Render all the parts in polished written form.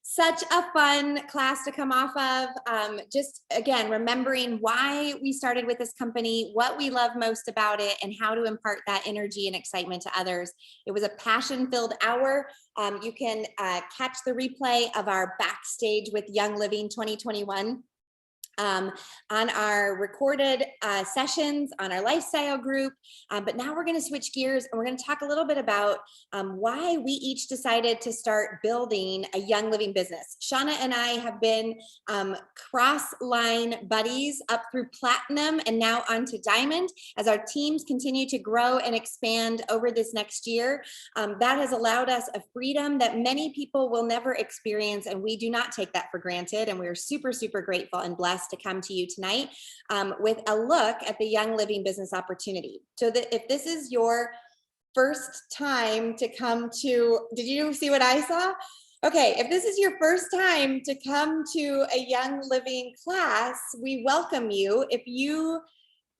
Such a fun class to come off of. Just again, remembering why we started with this company, what we love most about it, and how to impart that energy and excitement to others. It was a passion-filled hour. You can catch the replay of our Backstage with Young Living 2021 on our recorded sessions, on our lifestyle group. But now we're going to switch gears and we're going to talk a little bit about why we each decided to start building a Young Living business. Shauna and I have been cross-line buddies up through Platinum and now onto Diamond as our teams continue to grow and expand over this next year. That has allowed us a freedom that many people will never experience, and we do not take that for granted. And we're super, super grateful and blessed to come to you tonight with a look at the Young Living business opportunity. So that if this is your first time to come to, did you see what I saw? Okay, if this is your first time to come to a Young Living class, we welcome you. If you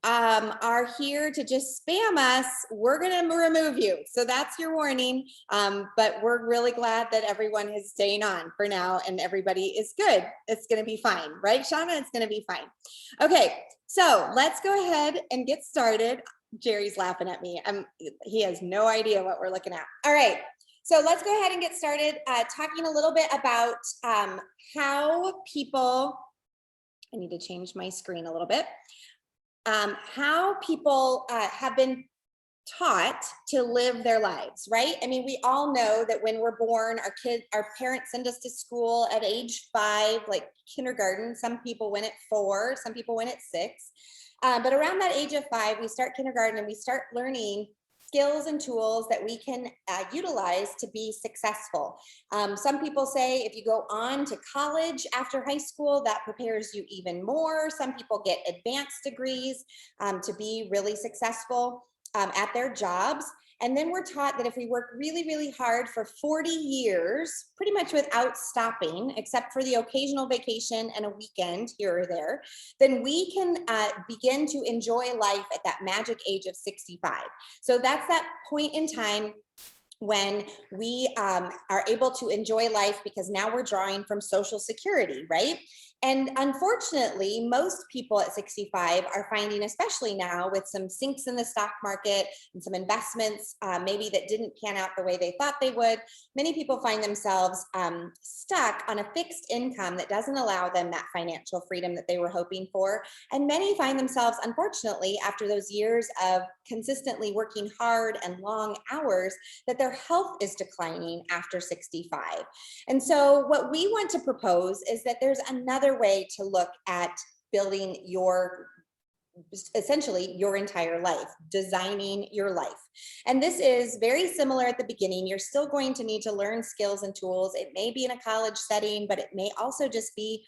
are here to just spam us, we're going to remove you. So that's your warning. But we're really glad that everyone is staying on for now and everybody is good. It's going to be fine, right, Shauna? It's going to be fine. Okay, so let's go ahead and get started. Jerry's laughing at me. He has no idea what we're looking at. All right. So let's go ahead and get started talking a little bit about how people, I need to change my screen a little bit. How people have been taught to live their lives, right? I mean, we all know that when we're born, our parents send us to school at age 5, like kindergarten. Some people went at 4, some people went at 6. But around that age of 5, we start kindergarten and we start learning skills and tools that we can utilize to be successful. Some people say if you go on to college after high school, that prepares you even more. Some people get advanced degrees to be really successful at their jobs. And then we're taught that if we work really, really hard for 40 years, pretty much without stopping, except for the occasional vacation and a weekend here or there, then we can begin to enjoy life at that magic age of 65. So that's that point in time when we are able to enjoy life because now we're drawing from Social Security, right? And unfortunately, most people at 65 are finding, especially now with some sinks in the stock market and some investments maybe that didn't pan out the way they thought they would, many people find themselves stuck on a fixed income that doesn't allow them that financial freedom that they were hoping for. And many find themselves, unfortunately, after those years of consistently working hard and long hours, that their health is declining after 65. And so what we want to propose is that there's another way to look at building essentially your entire life, designing your life. And this is very similar at the beginning. You're still going to need to learn skills and tools. It may be in a college setting, but it may also just be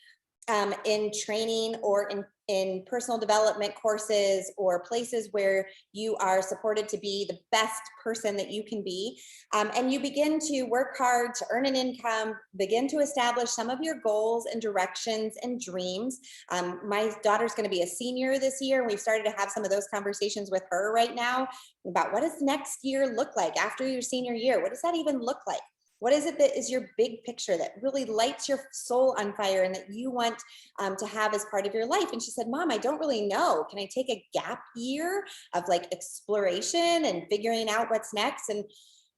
in training or in personal development courses or places where you are supported to be the best person that you can be. And you begin to work hard to earn an income, begin to establish some of your goals and directions and dreams. My daughter's going to be a senior this year. We've started to have some of those conversations with her right now about what does next year look like after your senior year? What does that even look like? What is it that is your big picture that really lights your soul on fire and that you want to have as part of your life? And she said, Mom, I don't really know. Can I take a gap year of like exploration and figuring out what's next? And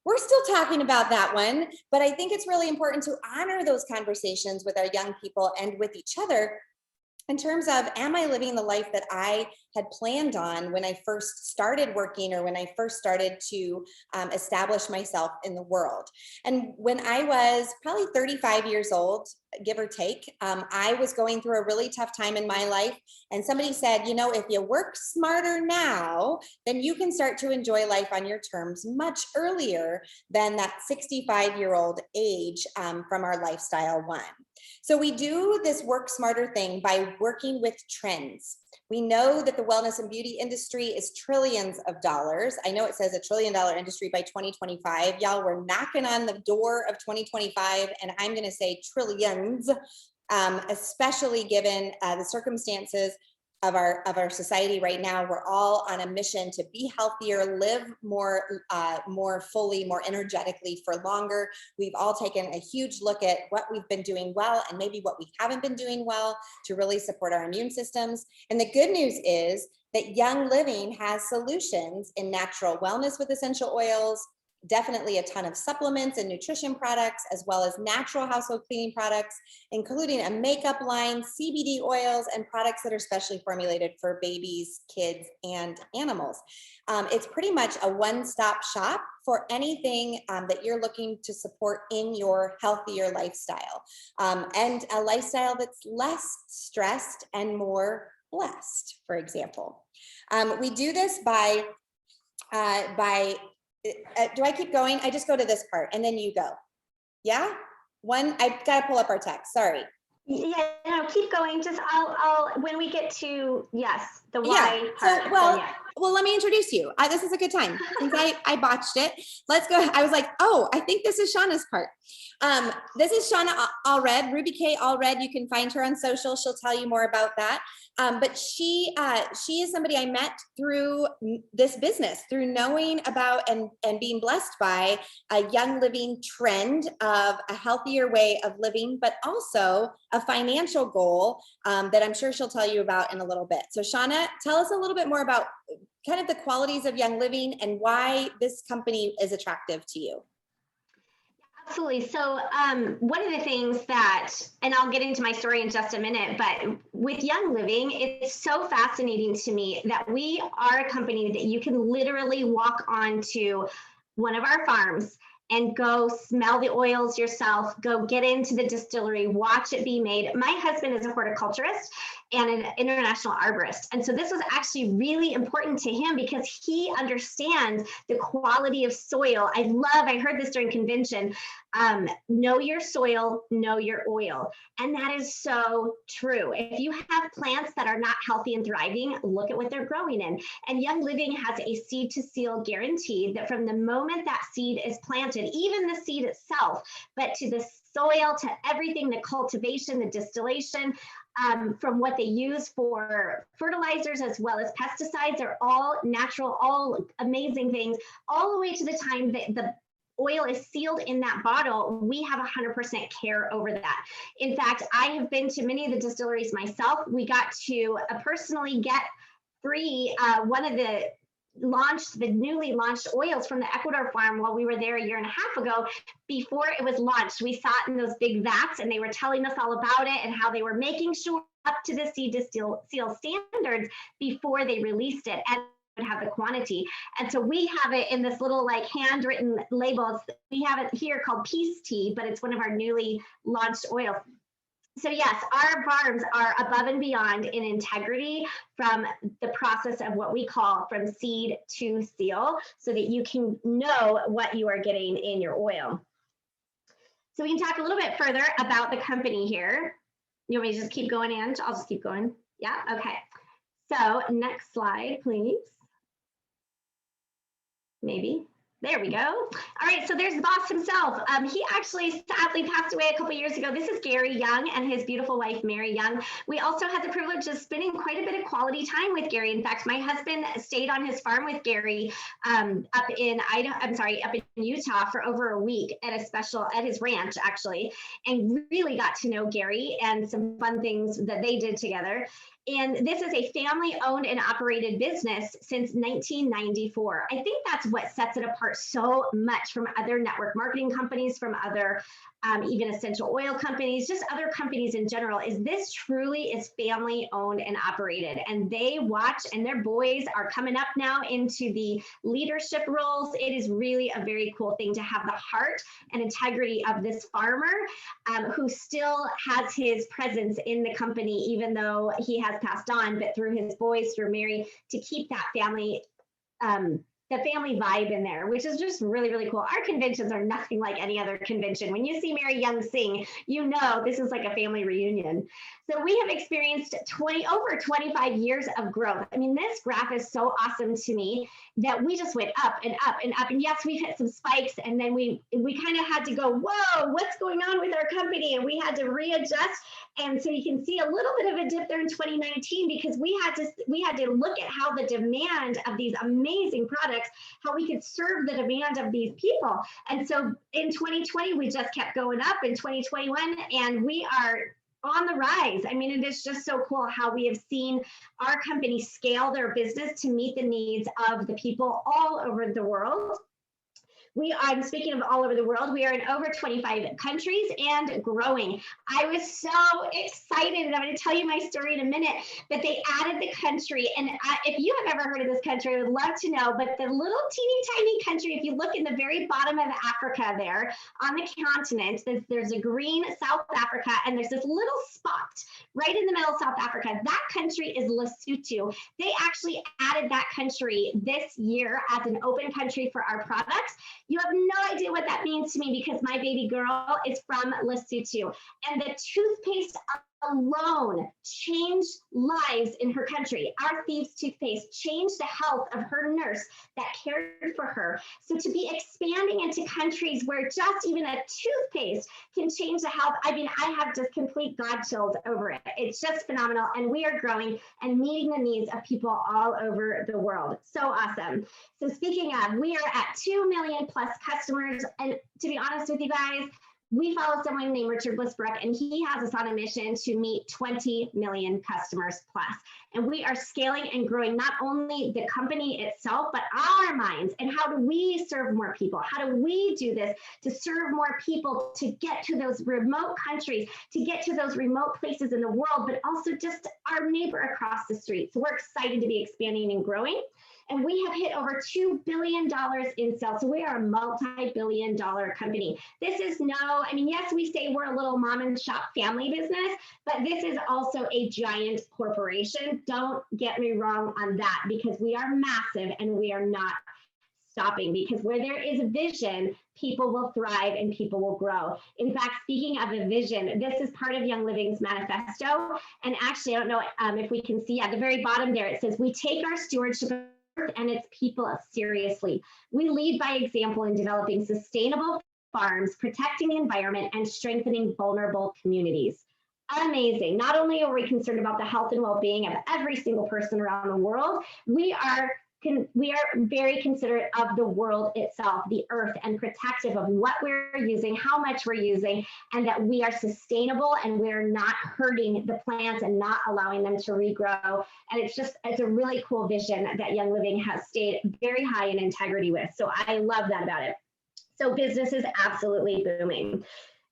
we're still talking about that one, but I think it's really important to honor those conversations with our young people and with each other in terms of, am I living the life that I had planned on when I first started working or when I first started to establish myself in the world? And when I was probably 35 years old, give or take, I was going through a really tough time in my life. And somebody said, you know, if you work smarter now, then you can start to enjoy life on your terms much earlier than that 65-year-old age from our lifestyle one. So we do this work smarter thing by working with trends. We know that the wellness and beauty industry is trillions of dollars. I know it says $1 trillion industry by 2025. Y'all, we're knocking on the door of 2025, and I'm going to say trillions, especially given the circumstances our society right now. We're all on a mission to be healthier, live more fully, more energetically for longer. We've all taken a huge look at what we've been doing well and maybe what we haven't been doing well to really support our immune systems. And the good news is that Young Living has solutions in natural wellness with essential oils, definitely a ton of supplements and nutrition products, as well as natural household cleaning products, including a makeup line, CBD oils, and products that are specially formulated for babies, kids, and animals. It's pretty much a one-stop shop for anything that you're looking to support in your healthier lifestyle, and a lifestyle that's less stressed and more blessed, for example. We do this by do I keep going? I just go to this part and then you go. Yeah? I've got to pull up our text. Sorry. Yeah, no, keep going. Just I'll when we get to, yes, the why part. So, well, let me introduce you. This is a good time since I botched it. Let's go. I was like, oh, I think this is Shauna's part. This is Shauna Allred, RubyKay Allred. You can find her on social. She'll tell you more about that. But she is somebody I met through this business, through knowing about and being blessed by a Young Living trend of a healthier way of living, but also a financial goal that I'm sure she'll tell you about in a little bit. So Shauna, tell us a little bit more about kind of the qualities of Young Living and why this company is attractive to you. Absolutely. So one of the things that, and I'll get into my story in just a minute, but with Young Living, it's so fascinating to me that we are a company that you can literally walk onto one of our farms and go smell the oils yourself, go get into the distillery, watch it be made. My husband is a horticulturist and an international arborist. And so this was actually really important to him because he understands the quality of soil. I heard this during convention, know your soil, know your oil. And that is so true. If you have plants that are not healthy and thriving, look at what they're growing in. And Young Living has a seed to seal guarantee that from the moment that seed is planted, even the seed itself, but to the soil, to everything, the cultivation, the distillation, from what they use for fertilizers as well as pesticides, are all natural, all amazing things, all the way to the time that the oil is sealed in that bottle. We have 100% care over that. In fact, I have been to many of the distilleries myself. We got to personally get free one of the newly launched oils from the Ecuador farm while we were there a year and a half ago. Before it was launched, we sat in those big vats and they were telling us all about it and how they were making sure up to the seed to seal standards before they released it and would have the quantity. And so we have it in this little like handwritten label. We have it here called Peace Tea, but it's one of our newly launched oils. So yes, our farms are above and beyond in integrity from the process of what we call from seed to seal, so that you can know what you are getting in your oil. So we can talk a little bit further about the company here. You want me to just keep going, Ange? I'll just keep going. Yeah, okay. So next slide, please. Maybe. There we go. All right, so there's the boss himself. He actually sadly passed away a couple years ago. This is Gary Young and his beautiful wife, Mary Young. We also had the privilege of spending quite a bit of quality time with Gary. In fact, my husband stayed on his farm with Gary up in Utah for over a week at his ranch actually, and really got to know Gary and some fun things that they did together. And this is a family-owned and operated business since 1994. I think that's what sets it apart so much from other network marketing companies, from other even essential oil companies, just other companies in general, is this truly is family-owned and operated. And they watch, and their boys are coming up now into the leadership roles. It is really a very cool thing to have the heart and integrity of this farmer who still has his presence in the company, even though he has passed on, but through his boys, through Mary, to keep that family the family vibe in there, which is just really, really cool. Our conventions are nothing like any other convention. When you see Mary Young sing, you know this is like a family reunion. So we have experienced over 25 years of growth. I mean, this graph is so awesome to me that we just went up and up and up. And yes, we've hit some spikes, and then we kind of had to go, whoa, what's going on with our company? And we had to readjust. And so you can see a little bit of a dip there in 2019 because we had to look at how the demand of these amazing products, how we could serve the demand of these people. And so in 2020, we just kept going up in 2021, and we are on the rise. I mean, it is just so cool how we have seen our company scale their business to meet the needs of the people all over the world. I'm speaking of all over the world, we are in over 25 countries and growing. I was so excited, and I'm going to tell you my story in a minute, but they added the country. And if you have ever heard of this country, I would love to know, but the little teeny tiny country, if you look in the very bottom of Africa there on the continent, there's a green South Africa, and there's this little spot right in the middle of South Africa. That country is Lesotho. They actually added that country this year as an open country for our products. You have no idea what that means to me because my baby girl is from Lesotho, and the toothpaste alone changed lives in her country. Our Thieves toothpaste changed the health of her nurse that cared for her. So to be expanding into countries where just even a toothpaste can change the health, I mean, I have just complete God chills over it. It's just phenomenal, and we are growing and meeting the needs of people all over the world. So awesome. So speaking of, we are at 2 million plus customers, and to be honest with you guys, we follow someone named Richard Blissbrook, and he has us on a mission to meet 20 million customers plus. And we are scaling and growing not only the company itself, but our minds. And how do we serve more people? How do we do this to serve more people, to get to those remote countries, to get to those remote places in the world, but also just our neighbor across the street. So we're excited to be expanding and growing. And we have hit over $2 billion in sales. So we are a multi-billion-dollar company. This is I mean, yes, we say we're a little mom and shop family business, but this is also a giant corporation. Don't get me wrong on that, because we are massive and we are not stopping, because where there is a vision, people will thrive and people will grow. In fact, speaking of a vision, this is part of Young Living's manifesto. And actually, I don't know if we can see at the very bottom there, it says, we take our stewardship and its people seriously. We lead by example in developing sustainable farms, protecting the environment, and strengthening vulnerable communities. Amazing. Not only are we concerned about the health and well-being of every single person around the world, we are very considerate of the world itself, the earth, and protective of what we're using, how much we're using, and that we are sustainable and we're not hurting the plants and not allowing them to regrow. And it's a really cool vision that Young Living has stayed very high in integrity with. So I love that about it. So business is absolutely booming.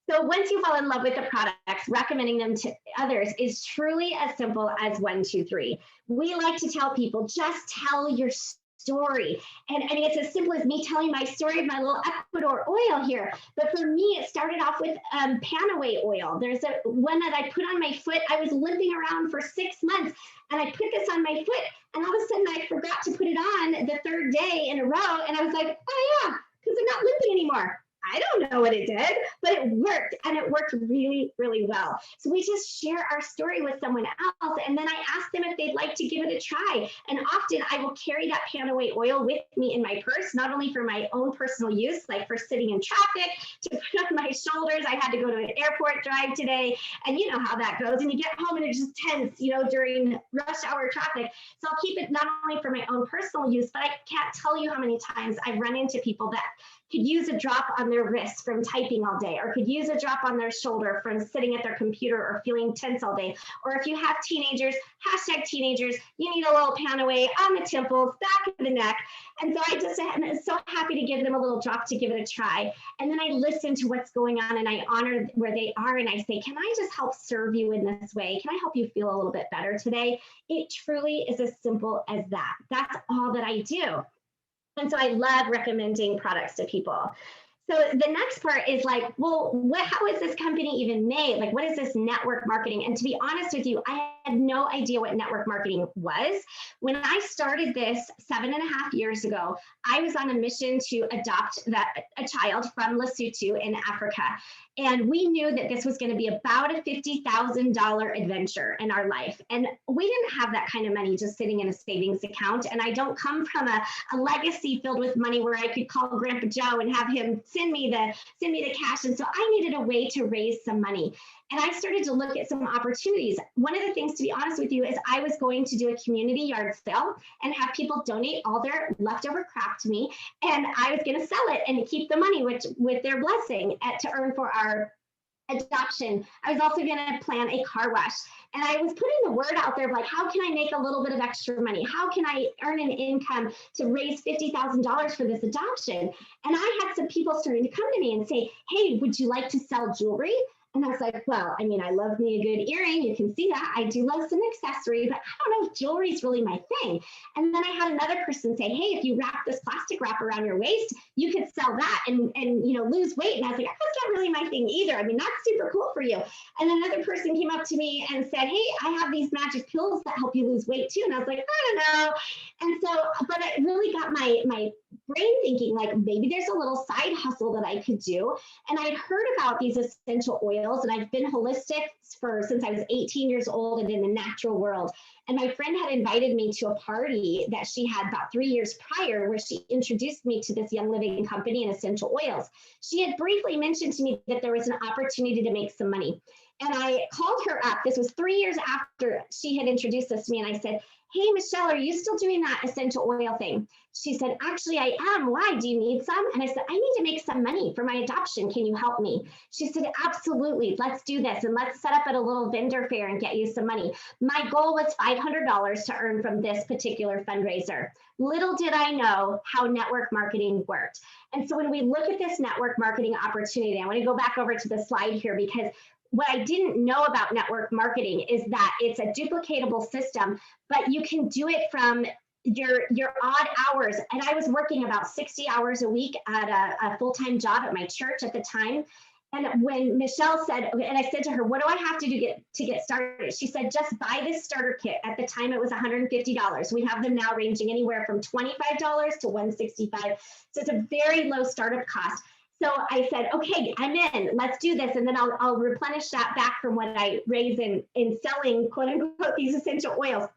So once you fall in love with the products, recommending them to others is truly as simple as 1, 2, 3. We like to tell people, just tell your story. And I mean, it's as simple as me telling my story of my little Ecuador oil here. But for me, it started off with Panaway oil. There's one that I put on my foot. I was limping around for 6 months, and I put this on my foot, and all of a sudden I forgot to put it on the 3rd day in a row. And I was like, oh yeah, because I'm not limping anymore. I don't know what it did, but it worked, and it worked really, really well. So we just share our story with someone else, and then I ask them if they'd like to give it a try. And often I will carry that Panaway oil with me in my purse, not only for my own personal use, like for sitting in traffic, to put on my shoulders. I had to go to an airport drive today, and you know how that goes. And you get home and it's just tense, during rush hour traffic. So I'll keep it not only for my own personal use, but I can't tell you how many times I've run into people that could use a drop on their wrist from typing all day, or could use a drop on their shoulder from sitting at their computer or feeling tense all day. Or if you have teenagers, #teenagers, you need a little Panaway on the temples, back of the neck. And so I'm so happy to give them a little drop to give it a try. And then I listen to what's going on, and I honor where they are, and I say, can I just help serve you in this way? Can I help you feel a little bit better today? It truly is as simple as that. That's all that I do. And so I love recommending products to people. So the next part is like, well, how is this company even made? Like, what is this network marketing? And to be honest with you, I had no idea what network marketing was. When I started this 7.5 years ago, I was on a mission to adopt a child from Lesotho in Africa. And we knew that this was going to be about a $50,000 adventure in our life. And we didn't have that kind of money just sitting in a savings account. And I don't come from a legacy filled with money where I could call Grandpa Joe and have him send me the cash. And so I needed a way to raise some money. And I started to look at some opportunities. One of the things, to be honest with you, is I was going to do a community yard sale and have people donate all their leftover crap to me. And I was going to sell it and keep the money with their blessing to earn for our adoption. I was also going to plan a car wash. And I was putting the word out there of like, how can I make a little bit of extra money? How can I earn an income to raise $50,000 for this adoption? And I had some people starting to come to me and say, hey, would you like to sell jewelry? And I was like, well, I mean, I love me a good earring. You can see that. I do love some accessory, but I don't know if jewelry is really my thing. And then I had another person say, hey, if you wrap this plastic wrap around your waist, you could sell that and lose weight. And I was like, that's not really my thing either. I mean, that's super cool for you. And another person came up to me and said, hey, I have these magic pills that help you lose weight too. And I was like, I don't know. And so, but it really got my brain thinking, like, maybe there's a little side hustle that I could do. And I'd heard about these essential oils, and I've been holistic since I was 18 years old and in the natural world. And my friend had invited me to a party that she had about 3 years prior, where she introduced me to this Young Living company and essential oils. She had briefly mentioned to me that there was an opportunity to make some money. And I called her up. This was 3 years after she had introduced this to me. And I said, hey, Michelle, are you still doing that essential oil thing? She said, actually, I am. Why? Do you need some? And I said, I need to make some money for my adoption. Can you help me? She said, absolutely. Let's do this. And let's set up at a little vendor fair and get you some money. My goal was $500 to earn from this particular fundraiser. Little did I know how network marketing worked. And so when we look at this network marketing opportunity, I want to go back over to the slide here, because what I didn't know about network marketing is that it's a duplicatable system, but you can do it from your odd hours. And I was working about 60 hours a week at a full-time job at my church at the time. And when Michelle said, and I said to her, what do I have to do to get started? She said, just buy this starter kit. At the time, it was $150. We have them now ranging anywhere from $25 to $165. So it's a very low startup cost. So I said, okay, I'm in, let's do this. And then I'll replenish that back from what I raise in selling, quote unquote, these essential oils.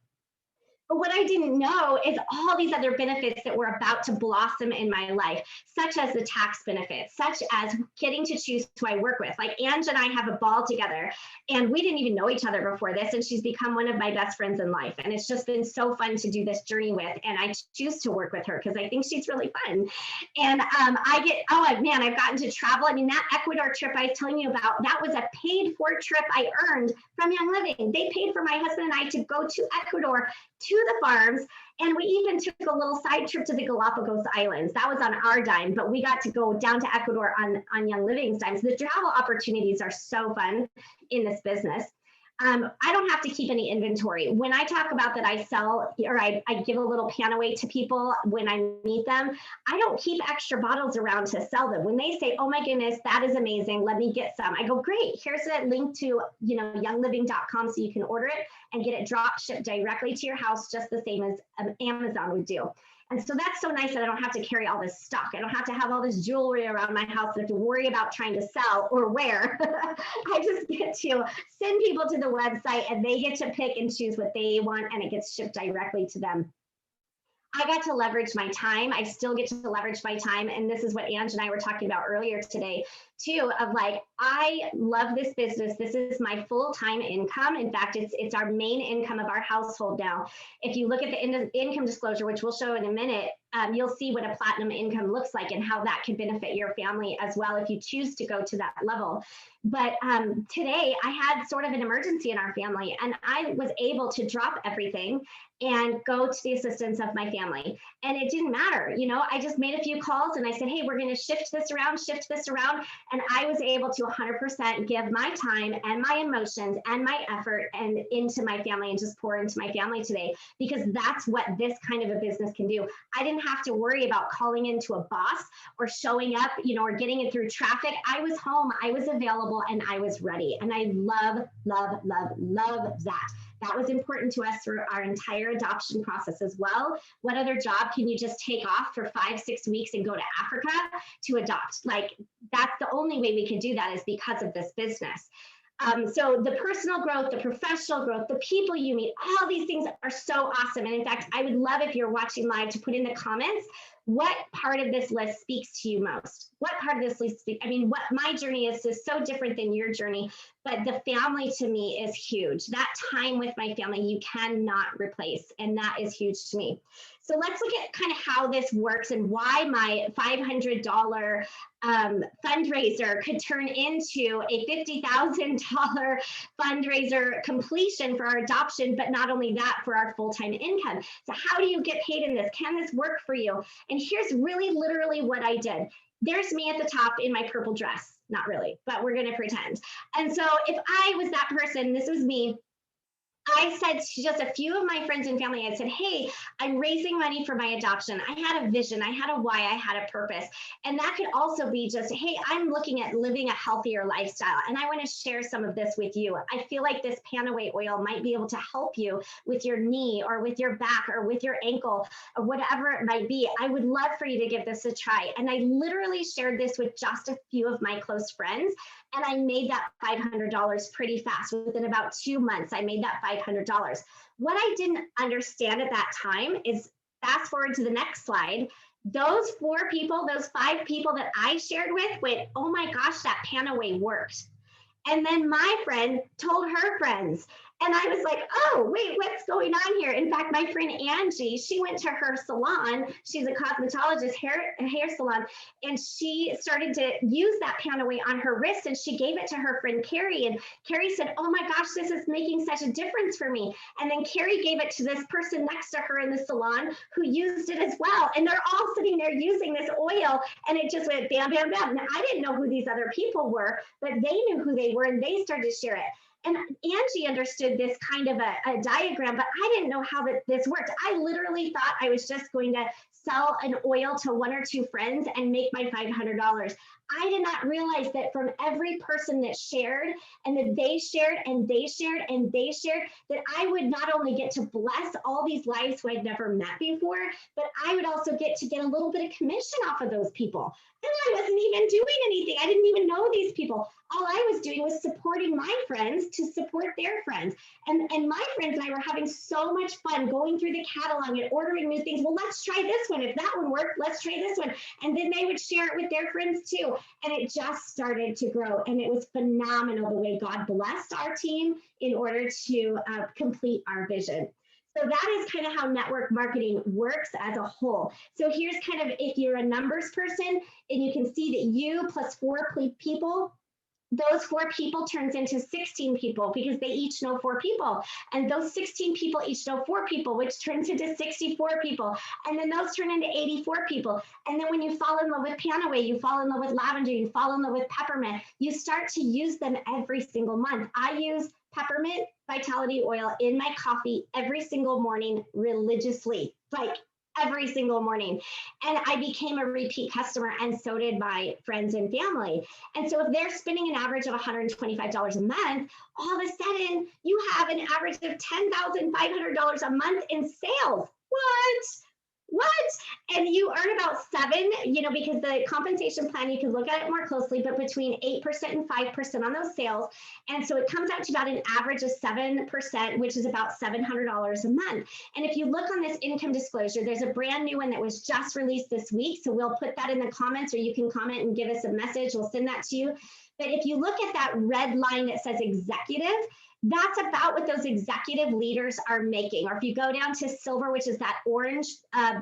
But what I didn't know is all these other benefits that were about to blossom in my life, such as the tax benefits, such as getting to choose who I work with. Like Ange and I have a ball together, and we didn't even know each other before this, and she's become one of my best friends in life. And it's just been so fun to do this journey with, and I choose to work with her because I think she's really fun. And I've gotten to travel. I mean, that Ecuador trip I was telling you about, that was a paid for trip I earned from Young Living. They paid for my husband and I to go to Ecuador, to the farms, and we even took a little side trip to the Galapagos Islands. That was on our dime, but we got to go down to Ecuador on Young Living's dime. So the travel opportunities are so fun in this business. I don't have to keep any inventory. When I talk about that I sell, or I give a little pan away to people when I meet them, I don't keep extra bottles around to sell them. When they say, oh my goodness, that is amazing, let me get some, I go, great, here's a link to youngliving.com so you can order it and get it drop shipped directly to your house, just the same as Amazon would do. And so that's so nice that I don't have to carry all this stock. I don't have to have all this jewelry around my house and have to worry about trying to sell or wear. I just get to send people to the website and they get to pick and choose what they want, and it gets shipped directly to them. I got to leverage my time. I still get to leverage my time. And this is what Ange and I were talking about earlier today too, of like, I love this business. This is my full-time income. In fact, it's our main income of our household now. If you look at the income disclosure, which we'll show in a minute, you'll see what a platinum income looks like and how that can benefit your family as well if you choose to go to that level. But today I had sort of an emergency in our family, and I was able to drop everything and go to the assistance of my family. And it didn't matter, I just made a few calls and I said, hey, we're going to shift this around. And I was able to 100% give my time and my emotions and my effort and into my family and just pour into my family today, because that's what this kind of a business can do. I didn't have to worry about calling into a boss or showing up, or getting it through traffic. I was home, I was available, and I was ready. And I love, love, love, love that. That was important to us through our entire adoption process as well. What other job can you just take off for 5-6 weeks and go to Africa to adopt? Like, that's the only way we could do that is because of this business. So the personal growth, the professional growth, the people you meet, all these things are so awesome. And in fact, I would love if you're watching live to put in the comments, what part of this list speaks to you most? What part of this list speaks? I mean, what my journey is so different than your journey, but the family to me is huge. That time with my family, you cannot replace. And that is huge to me. So let's look at kind of how this works and why my $500 fundraiser could turn into a $50,000 fundraiser completion for our adoption, but not only that, for our full-time income. So how do you get paid in this? Can this work for you? And here's really literally what I did. There's me at the top in my purple dress. Not really, but we're going to pretend. And so if I was that person, this was me, I said to just a few of my friends and family, I said, hey, I'm raising money for my adoption. I had a vision, I had a why, I had a purpose. And that could also be just, hey, I'm looking at living a healthier lifestyle. And I want to share some of this with you. I feel like this Panaway oil might be able to help you with your knee or with your back or with your ankle or whatever it might be. I would love for you to give this a try. And I literally shared this with just a few of my close friends. And I made that $500 pretty fast. Within about 2 months, I made that $500. What I didn't understand at that time is, fast forward to the next slide, those 4 people, those 5 people that I shared with went, oh my gosh, that Panaway worked. And then my friend told her friends. And I was like, oh, wait, what's going on here? In fact, my friend Angie, she went to her salon. She's a cosmetologist, hair salon. And she started to use that Panaway on her wrist. And she gave it to her friend Carrie. And Carrie said, oh my gosh, this is making such a difference for me. And then Carrie gave it to this person next to her in the salon who used it as well. And they're all sitting there using this oil. And it just went bam, bam, bam. Now, I didn't know who these other people were, but they knew who they were and they started to share it. And Angie understood this kind of a diagram, but I didn't know how this worked. I literally thought I was just going to sell an oil to 1 or 2 friends and make my $500. I did not realize that from every person that shared and that they shared and they shared and they shared, that I would not only get to bless all these lives who I'd never met before, but I would also get to get a little bit of commission off of those people. And I wasn't even doing anything. I didn't even know these people. All I was doing was supporting my friends to support their friends. And my friends and I were having so much fun going through the catalog and ordering new things. Well, let's try this one. If that one worked, let's try this one. And then they would share it with their friends too. And it just started to grow. And it was phenomenal the way God blessed our team in order to complete our vision. So that is kind of how network marketing works as a whole. So here's kind of, if you're a numbers person and you can see that you plus 4 people, those 4 people turns into 16 people because they each know 4 people. And those 16 people each know 4 people, which turns into 64 people. And then those turn into 84 people. And then when you fall in love with Panaway, you fall in love with lavender, you fall in love with peppermint, you start to use them every single month. I use peppermint vitality oil in my coffee every single morning religiously, like every single morning. And I became a repeat customer, and so did my friends and family. And so if they're spending an average of $125 a month, all of a sudden you have an average of $10,500 a month in sales. What? And you earn about 7, because the compensation plan, you can look at it more closely, but between 8% and 5% on those sales. And so it comes out to about an average of 7%, which is about $700 a month. And if you look on this income disclosure, there's a brand new one that was just released this week. So we'll put that in the comments, or you can comment and give us a message. We'll send that to you. But if you look at that red line that says executive, that's about what those executive leaders are making. Or if you go down to silver, which is that orange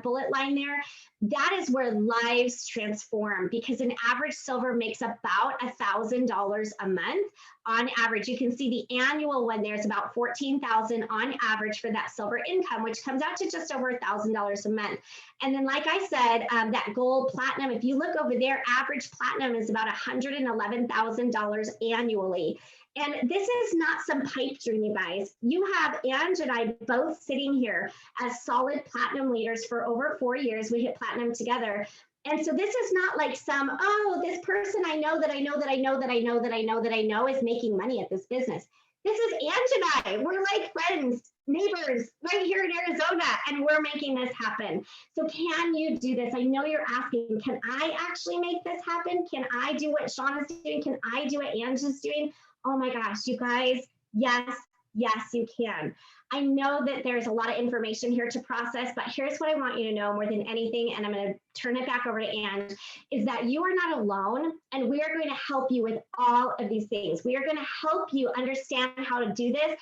bullet line there, that is where lives transform, because an average silver makes about $1,000 a month on average. You can see the annual one there is about $14,000 on average for that silver income, which comes out to just over $1,000 a month. And then, like I said, that gold platinum, if you look over there, average platinum is about $111,000 annually. And this is not some pipe dream, you guys. You have Ange and I both sitting here as solid platinum leaders for over 4 years. We hit platinum together. And so this is not like some, oh, this person I know that I know that I know that I know that I know that I know is making money at this business. This is Ange and I. We're like friends, neighbors right here in Arizona, and we're making this happen. So can you do this? I know you're asking, can I actually make this happen? Can I do what Sean is doing? Can I do what Ange is doing? Oh my gosh, you guys, yes, yes, you can. I know that there's a lot of information here to process, but here's what I want you to know more than anything, and I'm going to turn it back over to Ange, is that you are not alone, and we are going to help you with all of these things. We are going to help you understand how to do this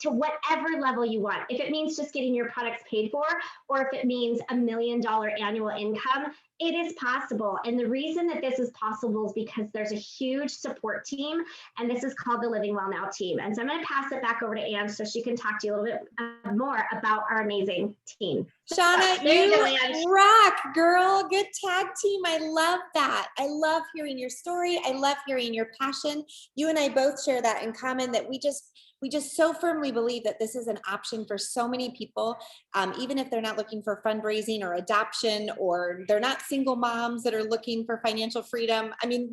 to whatever level you want. If it means just getting your products paid for, or if it means $1 million annual income, it is possible. And the reason that this is possible is because there's a huge support team, and this is called the Living Well Now team. And so I'm going to pass it back over to Anne so she can talk to you a little bit more about our amazing team. Shauna, you rock, girl. Good tag team. I love that. I love hearing your story. I love hearing your passion. You and I both share that in common, that we just so firmly believe that this is an option for so many people, even if they're not looking for fundraising or adoption, or they're not single moms that are looking for financial freedom. I mean,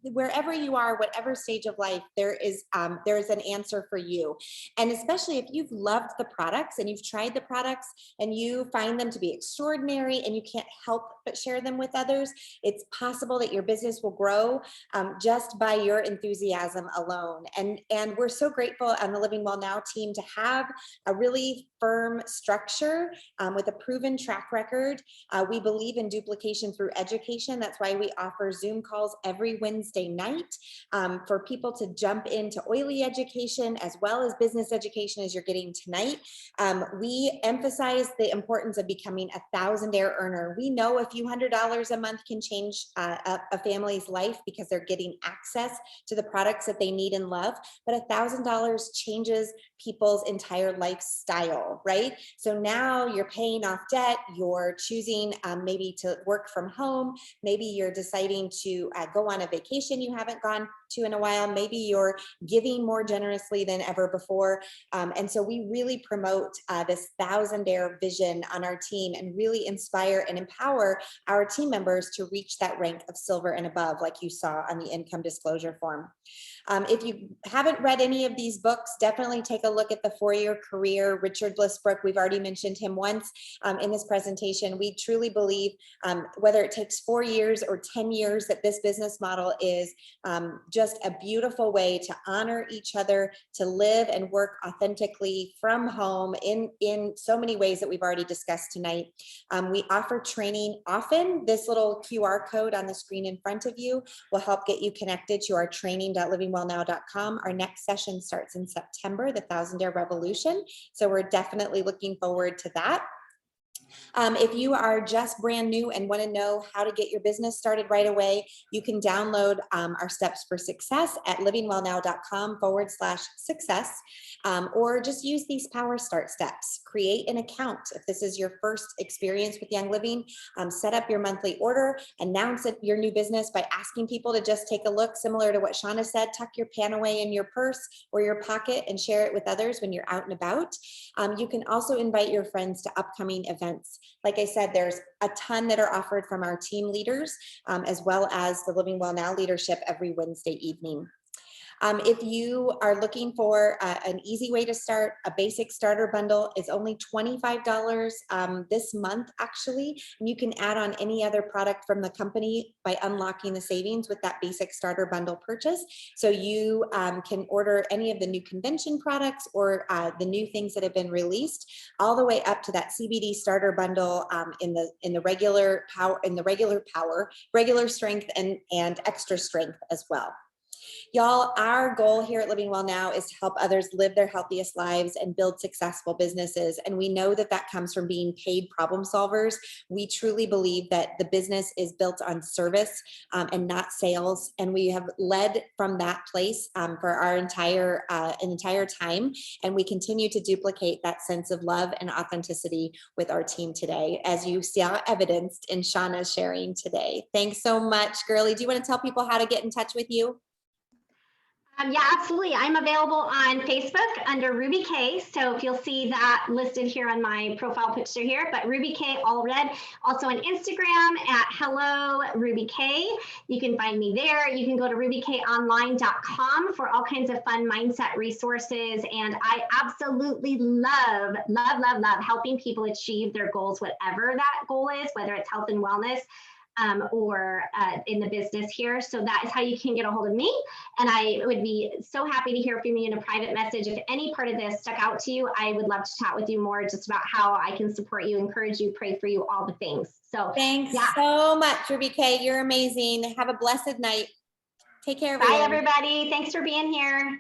wherever you are, whatever stage of life, there is an answer for you. And especially if you've loved the products and you've tried the products and you find them to be extraordinary and you can't help but share them with others, it's possible that your business will grow just by your enthusiasm alone. And we're so grateful on the Living Well Now team to have a really firm structure with a proven track record. We believe in duplication through education. That's why we offer Zoom calls every Wednesday night for people to jump into oily education as well as business education as you're getting tonight. We emphasize the importance of becoming a 1,000-dare earner. We know a few $100s a month can change a family's life because they're getting access to the products that they need and love, but $1,000 changes people's entire lifestyle, right? So now you're paying off debt, you're choosing maybe to work from home, maybe you're deciding to go on a vacation you haven't gone to in a while, maybe you're giving more generously than ever before. And so we really promote this 1,000-dare vision on our team and really inspire and empower our team members to reach that rank of silver and above, like you saw on the income disclosure form. If you haven't read any of these books, definitely take a look at the 4-Year Career. Richard Listbrook, we've already mentioned him once in this presentation. We truly believe whether it takes 4 years or 10 years, that this business model is just a beautiful way to honor each other, to live and work authentically from home in so many ways that we've already discussed tonight. We offer training often. This little QR code on the screen in front of you will help get you connected to our training.livingwellnow.com. Our next session starts in September, the 1,000-Dare Revolution. So we're definitely looking forward to that. If you are just brand new and want to know how to get your business started right away, you can download our steps for success at livingwellnow.com/success, or just use these power start steps. Create an account. If this is your first experience with Young Living, set up your monthly order, announce your new business by asking people to just take a look, similar to what Shauna said, tuck your pan away in your purse or your pocket and share it with others when you're out and about. You can also invite your friends to upcoming events. Like I said, there's a ton that are offered from our team leaders, as well as the Living Well Now leadership every Wednesday evening. If you are looking for an easy way to start, a basic starter bundle is only $25 this month, actually. And you can add on any other product from the company by unlocking the savings with that basic starter bundle purchase. So you can order any of the new convention products or the new things that have been released, all the way up to that CBD starter bundle in the regular power, regular strength, and extra strength as well. Y'all, our goal here at Living Well Now is to help others live their healthiest lives and build successful businesses. And we know that that comes from being paid problem solvers. We truly believe that the business is built on service and not sales. And we have led from that place for our entire time. And we continue to duplicate that sense of love and authenticity with our team today, as you saw evidenced in Shauna's sharing today. Thanks so much, girlie. Do you want to tell people how to get in touch with you? Yeah, absolutely. I'm available on Facebook under RubyKay. So if you'll see that listed here on my profile picture here, but RubyKay Allred. Also on Instagram at Hello RubyKay. You can find me there. You can go to RubyKayOnline.com for all kinds of fun mindset resources. And I absolutely love, love, love, love helping people achieve their goals, whatever that goal is, whether it's health and wellness, or in the business here. So that is how you can get a hold of me. And I would be so happy to hear from you in a private message. If any part of this stuck out to you, I would love to chat with you more just about how I can support you, encourage you, pray for you, all the things. So Thanks yeah. so much, RubyKay. You're amazing. Have a blessed night. Take care, Bye, everyone. everybody. Thanks for being here.